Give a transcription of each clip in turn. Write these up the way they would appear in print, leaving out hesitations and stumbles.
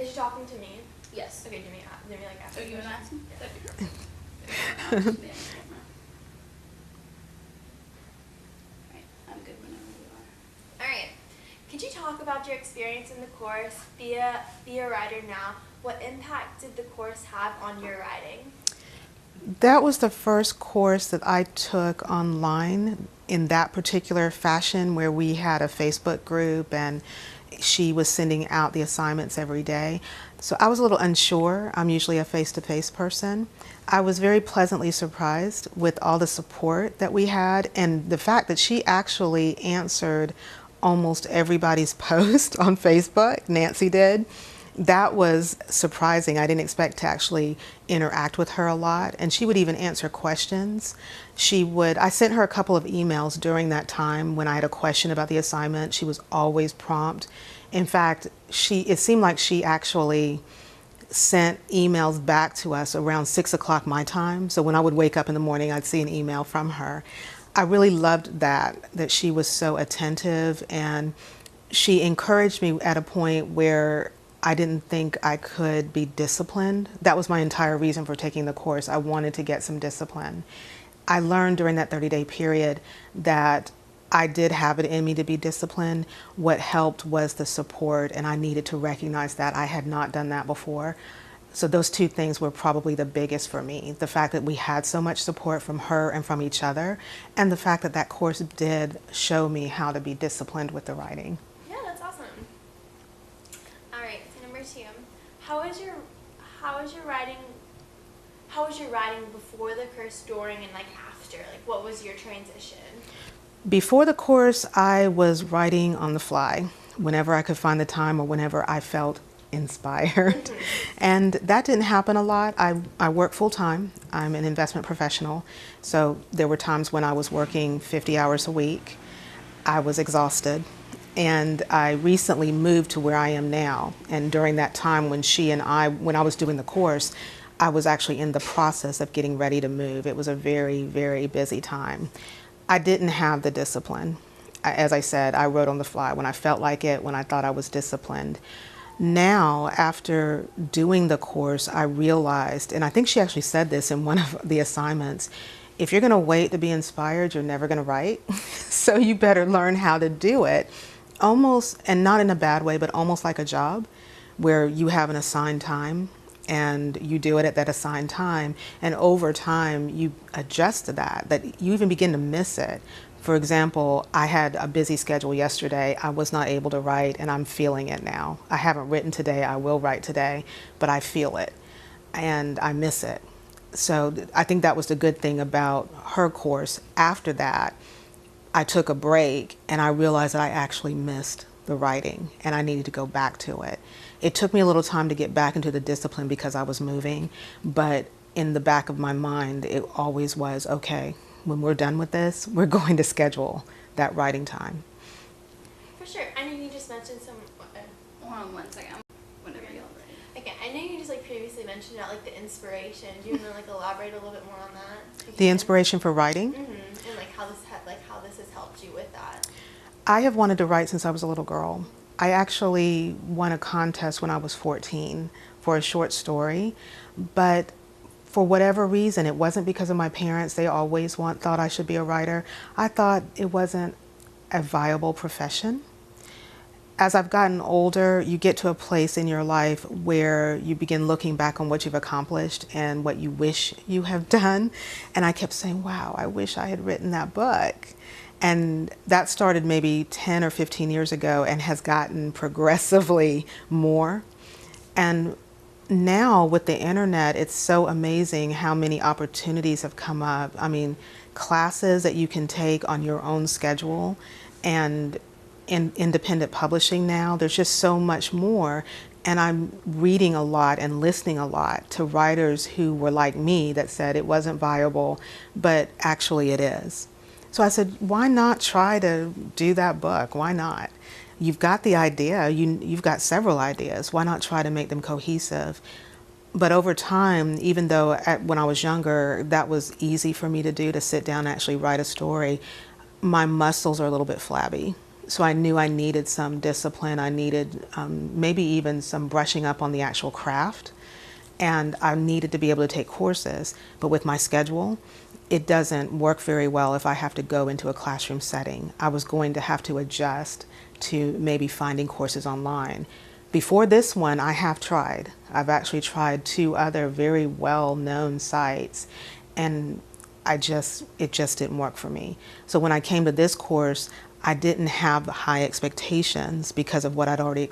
Is she talking to me? Yes. Okay, give me like ask. Oh, you want to ask me? Yeah. That'd be perfect. Alright, I'm good whenever you are. Alright. Could you talk about your experience in the course, be a writer now? What impact did the course have on your writing? That was the first course that I took online in that particular fashion, where we had a Facebook group and she was sending out the assignments every day. So I was a little unsure. I'm usually a face-to-face person. I was very pleasantly surprised with all the support that we had and the fact that she actually answered almost everybody's post on Facebook. Nancy did. That was surprising. I didn't expect to actually interact with her a lot, and she would even answer questions. I sent her a couple of emails during that time when I had a question about the assignment. She was always prompt. In fact, it seemed like she actually sent emails back to us around 6 o'clock my time. So when I would wake up in the morning, I'd see an email from her. I really loved that she was so attentive, and she encouraged me at a point where I didn't think I could be disciplined. That was my entire reason for taking the course. I wanted to get some discipline. I learned during that 30-day period that I did have it in me to be disciplined. What helped was the support, and I needed to recognize that I had not done that before. So those two things were probably the biggest for me. The fact that we had so much support from her and from each other, and the fact that that course did show me how to be disciplined with the writing. Yeah, that's awesome. All right, so number 2, how was your writing before the course, during, and like after? Like, what was your transition? Before the course, I was writing on the fly whenever I could find the time or whenever I felt inspired. And that didn't happen a lot. I work full time. I'm an investment professional. So there were times when I was working 50 hours a week. I was exhausted. And I recently moved to where I am now. And during that time when when I was doing the course, I was actually in the process of getting ready to move. It was a very, very busy time. I didn't have the discipline. As I said, I wrote on the fly when I felt like it, when I thought I was disciplined. Now, after doing the course, I realized, and I think she actually said this in one of the assignments, if you're going to wait to be inspired, you're never going to write. So you better learn how to do it almost, and not in a bad way, but almost like a job where you have an assigned time and you do it at that assigned time. And over time, you adjust to that you even begin to miss it. For example, I had a busy schedule yesterday. I was not able to write, and I'm feeling it now. I haven't written today. I will write today, but I feel it and I miss it. So I think that was the good thing about her course. After that, I took a break and I realized that I actually missed the writing and I needed to go back to it. It took me a little time to get back into the discipline because I was moving, but in the back of my mind, it always was, okay, when we're done with this, we're going to schedule that writing time. For sure. I know you just mentioned some. Hold on 1 second. Whenever you're ready. Okay, I know you just previously mentioned about the inspiration. Do you want to elaborate a little bit more on that? The inspiration for writing? Mm-hmm. And how this has helped you with that. I have wanted to write since I was a little girl. I actually won a contest when I was 14 for a short story, but for whatever reason, it wasn't because of my parents. They always thought I should be a writer. I thought it wasn't a viable profession. As I've gotten older, you get to a place in your life where you begin looking back on what you've accomplished and what you wish you have done. And I kept saying, wow, I wish I had written that book. And that started maybe 10 or 15 years ago and has gotten progressively more. And now with the internet, it's so amazing how many opportunities have come up. I mean, classes that you can take on your own schedule, and in independent publishing now, there's just so much more. And I'm reading a lot and listening a lot to writers who were like me that said it wasn't viable, but actually it is. So I said, why not try to do that book? Why not? You've got the idea, you've got several ideas. Why not try to make them cohesive? But over time, even though when I was younger, that was easy for me to do, to sit down and actually write a story, my muscles are a little bit flabby. So I knew I needed some discipline. I needed maybe even some brushing up on the actual craft. And I needed to be able to take courses. But with my schedule, it doesn't work very well if I have to go into a classroom setting. I was going to have to adjust to maybe finding courses online. Before this one, I have tried. I've actually tried 2 other very well-known sites, and it just didn't work for me. So when I came to this course, I didn't have high expectations because of what I'd already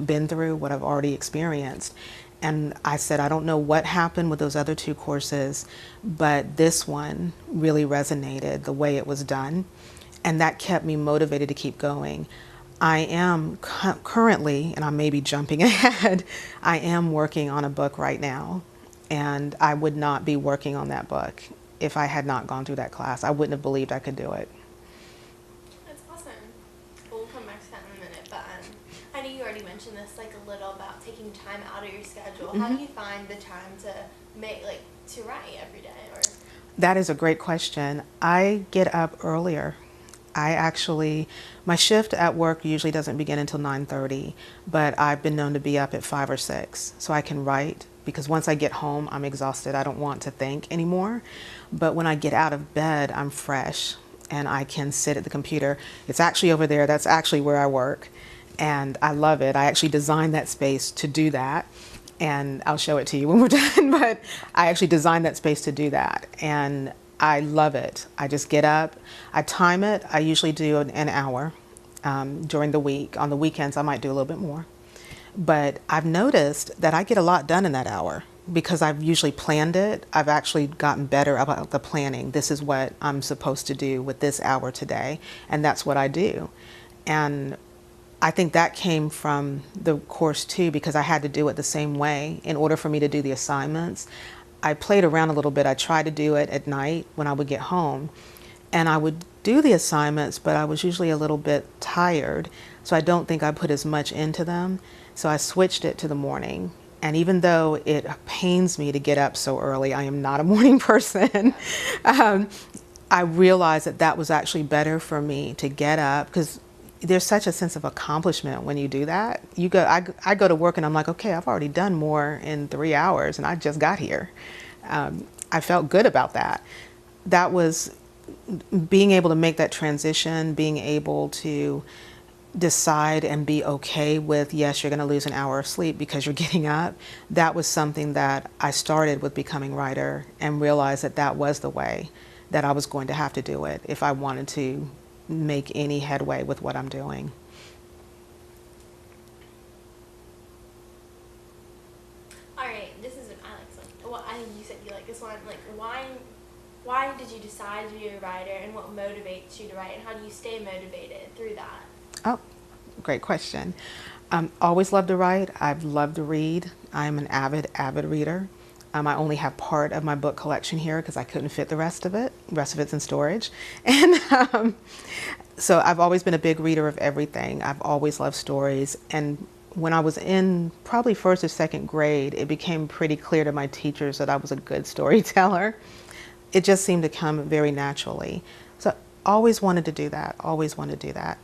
been through, what I've already experienced. And I said, I don't know what happened with those other 2 courses, but this one really resonated the way it was done. And that kept me motivated to keep going. I am currently, and I may be jumping ahead, I am working on a book right now. And I would not be working on that book if I had not gone through that class. I wouldn't have believed I could do it. That's awesome. We'll come back to that in a minute, but I know you already mentioned this like a little about taking time out of your schedule. How do you find the time to to write every day? Or That is a great question. I get up earlier. My shift at work usually doesn't begin until 9:30, but I've been known to be up at 5 or 6, so I can write, because once I get home, I'm exhausted. I don't want to think anymore. But when I get out of bed, I'm fresh and I can sit at the computer. It's actually over there. That's actually where I work. And I love it. I actually designed that space to do that. And I'll show it to you when we're done. But I actually designed that space to do that. And I love it. I just get up. I time it. I usually do an hour during the week. On the weekends, I might do a little bit more. But I've noticed that I get a lot done in that hour because I've usually planned it. I've actually gotten better about the planning. This is what I'm supposed to do with this hour today, and that's what I do. And I think that came from the course too, because I had to do it the same way in order for me to do the assignments. I played around a little bit. I tried to do it at night when I would get home, and I would do the assignments, but I was usually a little bit tired, so I don't think I put as much into them. So I switched it to the morning. And even though it pains me to get up so early, I am not a morning person. I realized that that was actually better for me to get up, because there's such a sense of accomplishment when you do that. I go to work and I'm like, okay, I've already done more in 3 hours and I just got here. I felt good about that. That was being able to make that transition, being able to decide and be okay with, yes, you're going to lose an hour of sleep because you're getting up. That was something that I started with becoming writer, and realized that that was the way that I was going to have to do it if I wanted to make any headway with what I'm doing. all right, this is I like this one. Well, I think you said you like this one. Like, why did you decide to be a writer, and what motivates you to write, and how do you stay motivated through that? Oh, great question. Always loved to write. I've loved to read. I'm an avid reader. I only have part of my book collection here because I couldn't fit the rest of it. The rest of it's in storage. And so I've always been a big reader of everything. I've always loved stories. And when I was in probably 1st or 2nd grade, it became pretty clear to my teachers that I was a good storyteller. It just seemed to come very naturally. So always wanted to do that, always wanted to do that.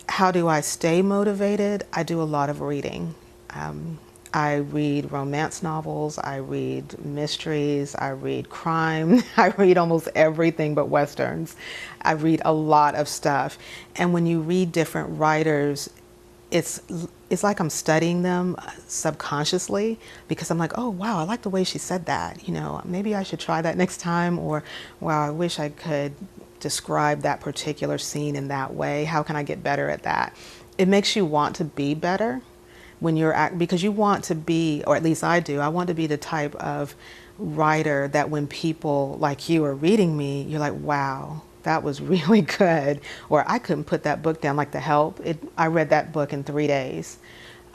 How do I stay motivated? I do a lot of reading. I read romance novels, I read mysteries, I read crime, I read almost everything but Westerns. I read a lot of stuff. And when you read different writers, it's like I'm studying them subconsciously, because I'm like, oh wow, I like the way she said that. You know, maybe I should try that next time, or wow, I wish I could describe that particular scene in that way. How can I get better at that? It makes you want to be better when you're because you want to be, or at least I do, I want to be the type of writer that when people like you are reading me, you're like, wow, that was really good. Or I couldn't put that book down, like The Help. I read that book in 3 days,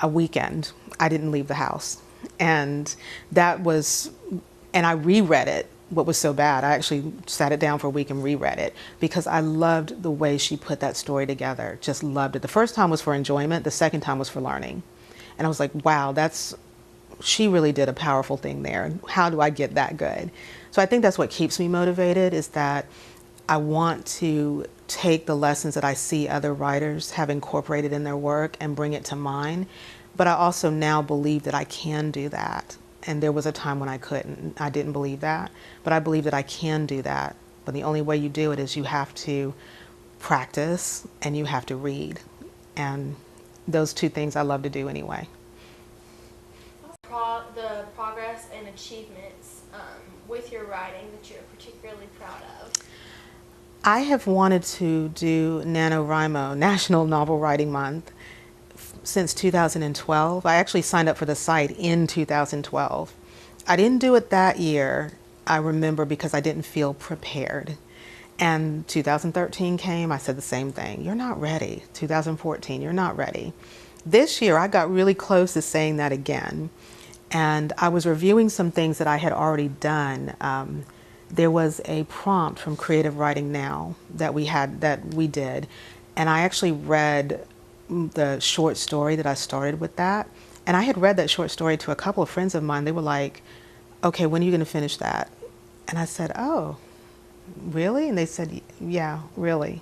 a weekend. I didn't leave the house. And I reread it. What was so bad, I actually sat it down for a week and reread it, because I loved the way she put that story together. Just loved it. The first time was for enjoyment. The second time was for learning. And I was like, wow, she really did a powerful thing there. How do I get that good? So I think that's what keeps me motivated, is that I want to take the lessons that I see other writers have incorporated in their work and bring it to mine. But I also now believe that I can do that. And there was a time when I couldn't. I didn't believe that. But I believe that I can do that. But the only way you do it is you have to practice and you have to read. And those two things I love to do anyway. The progress and achievements with your writing that you're particularly proud of? I have wanted to do NaNoWriMo, National Novel Writing Month, since 2012. I actually signed up for the site in 2012. I didn't do it that year, I remember, because I didn't feel prepared. And 2013 came, I said the same thing. You're not ready. 2014, you're not ready. This year, I got really close to saying that again. And I was reviewing some things that I had already done. There was a prompt from Creative Writing Now that we did. And I actually read the short story that I started with that. And I had read that short story to a couple of friends of mine. They were like, okay, when are you going to finish that? And I said, oh, really? And they said, yeah, really.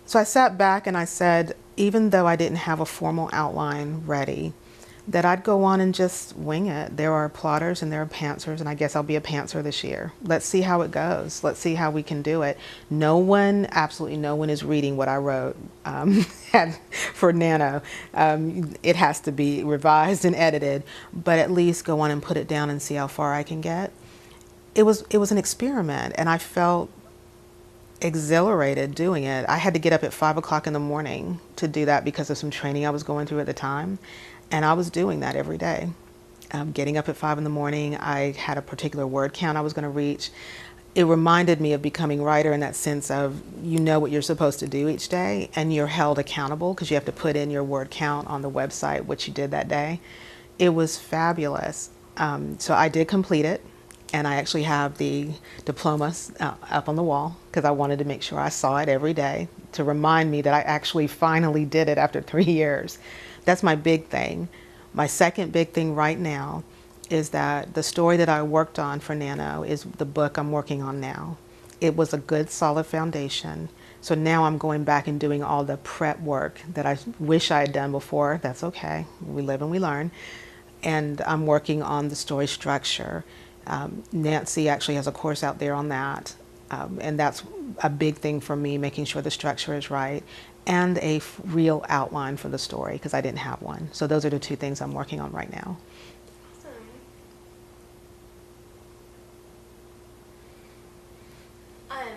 So I sat back and I said, even though I didn't have a formal outline ready, that I'd go on and just wing it. There are plotters and there are pantsers, and I guess I'll be a pantser this year. Let's see how it goes. Let's see how we can do it. Absolutely no one is reading what I wrote for Nano. It has to be revised and edited, but at least go on and put it down and see how far I can get. It was an experiment, and I felt exhilarated doing it. I had to get up at 5 o'clock in the morning to do that because of some training I was going through at the time. And I was doing that every day. Getting up at 5 in the morning, I had a particular word count I was going to reach. It reminded me of becoming a writer in that sense of, you know what you're supposed to do each day, and you're held accountable because you have to put in your word count on the website, what you did that day. It was fabulous. So I did complete it, and I actually have the diplomas up on the wall because I wanted to make sure I saw it every day to remind me that I actually finally did it after 3 years. That's my big thing. My second big thing right now is that the story that I worked on for Nano is the book I'm working on now. It was a good, solid foundation. So now I'm going back and doing all the prep work that I wish I had done before. That's okay. We live and we learn. And I'm working on the story structure. Nancy actually has a course out there on that. And that's a big thing for me, making sure the structure is right. And a real outline for the story, because I didn't have one. So those are the two things I'm working on right now. Awesome.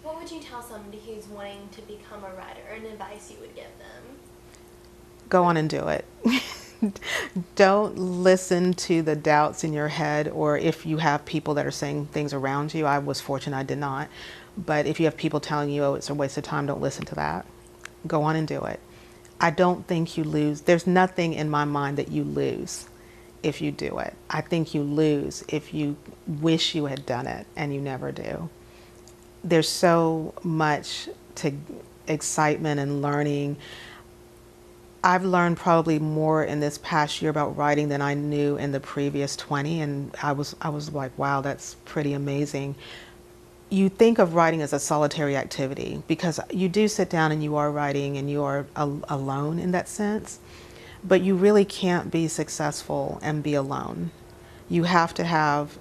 What would you tell somebody who's wanting to become a writer, or an advice you would give them? Go on and do it. Don't listen to the doubts in your head, or if you have people that are saying things around you. I was fortunate I did not. But if you have people telling you, oh, it's a waste of time, don't listen to that. Go on and do it. I don't think you lose. There's nothing in my mind that you lose if you do it. I think you lose if you wish you had done it and you never do. There's so much to excitement and learning. I've learned probably more in this past year about writing than I knew in the previous 20, and I was like, wow, that's pretty amazing. You think of writing as a solitary activity because you do sit down and you are writing and you are alone in that sense, but you really can't be successful and be alone. You have to have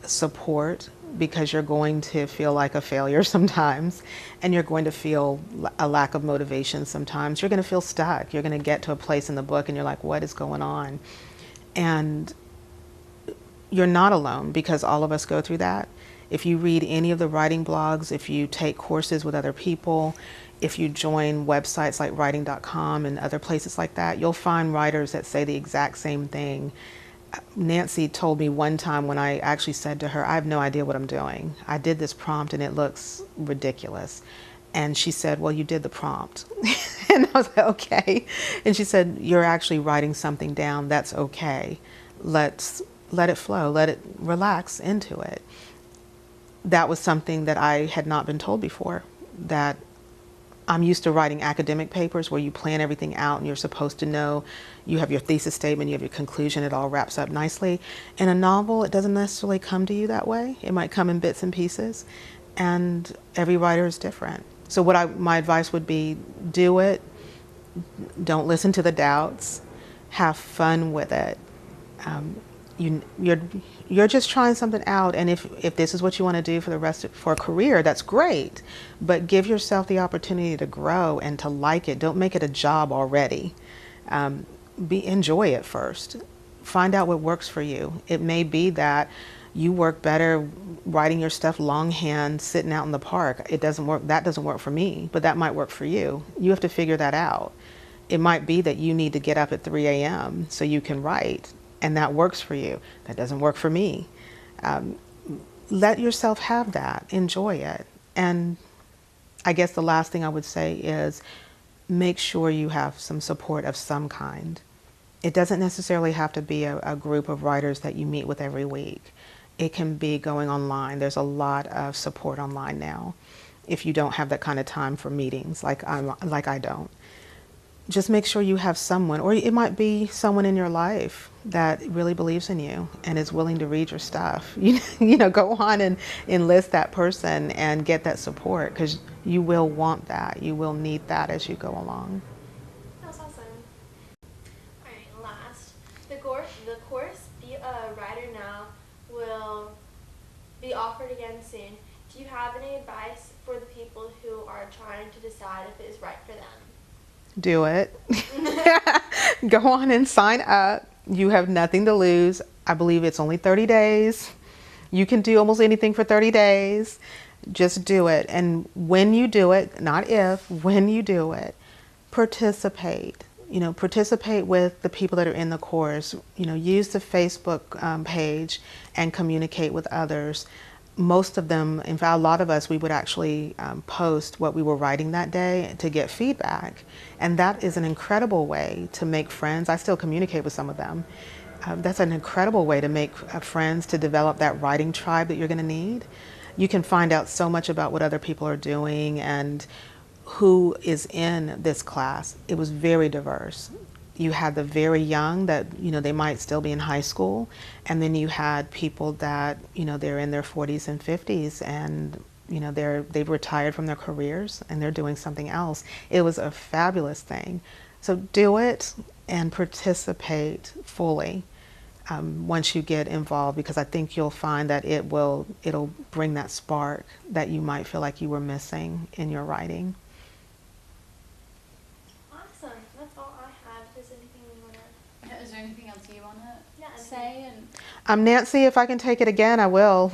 support because you're going to feel like a failure sometimes, and you're going to feel a lack of motivation sometimes. You're going to feel stuck. You're going to get to a place in the book and you're like, what is going on? And you're not alone because all of us go through that. If you read any of the writing blogs, if you take courses with other people, if you join websites like writing.com and other places like that, you'll find writers that say the exact same thing. Nancy told me one time when I actually said to her, I have no idea what I'm doing. I did this prompt and it looks ridiculous. And she said, well, you did the prompt. And I was like, okay. And she said, you're actually writing something down. That's okay. Let it flow. Let it relax into it. That was something that I had not been told before, that I'm used to writing academic papers where you plan everything out and you're supposed to know, you have your thesis statement, you have your conclusion, it all wraps up nicely. In a novel, it doesn't necessarily come to you that way. It might come in bits and pieces, and every writer is different. So my advice would be, do it. Don't listen to the doubts. Have fun with it. You're just trying something out, and if this is what you want to do for a career, that's great. But give yourself the opportunity to grow and to like it. Don't make it a job already. Enjoy it first. Find out what works for you. It may be that you work better writing your stuff longhand, sitting out in the park. It doesn't work. That doesn't work for me, but that might work for you. You have to figure that out. It might be that you need to get up at 3 a.m. so you can write, and that works for you. That doesn't work for me. Let yourself have that. Enjoy it. And I guess the last thing I would say is make sure you have some support of some kind. It doesn't necessarily have to be a group of writers that you meet with every week. It can be going online. There's a lot of support online now if you don't have that kind of time for meetings like I don't. Just make sure you have someone, or it might be someone in your life that really believes in you and is willing to read your stuff. Go on and enlist that person and get that support, because you will want that. You will need that as you go along. That's awesome. All right, last. The course Be a Writer Now will be offered again soon. Do you have any advice for the people who are trying to decide if it is right for them? Do it. Go on and sign up. You have nothing to lose. I believe it's only 30 days. You can do almost anything for 30 days. Just do it. And when you do it, not if, when you do it, participate. Participate with the people that are in the course. Use the Facebook page and communicate with others. Most of them, in fact, a lot of us, we would actually post what we were writing that day to get feedback. And that is an incredible way to make friends. I still communicate with some of them. That's an incredible way to make friends, to develop that writing tribe that you're going to need. You can find out so much about what other people are doing and who is in this class. It was very diverse. You had the very young that, they might still be in high school. And then you had people that, they're in their 40s and 50s and, they've retired from their careers and they're doing something else. It was a fabulous thing. So do it and participate fully once you get involved, because I think you'll find that it'll bring that spark that you might feel like you were missing in your writing. Awesome. That's all I have. Is there anything you want to... Is there anything else you want to Yeah, say? I'm Nancy. If I can take it again, I will.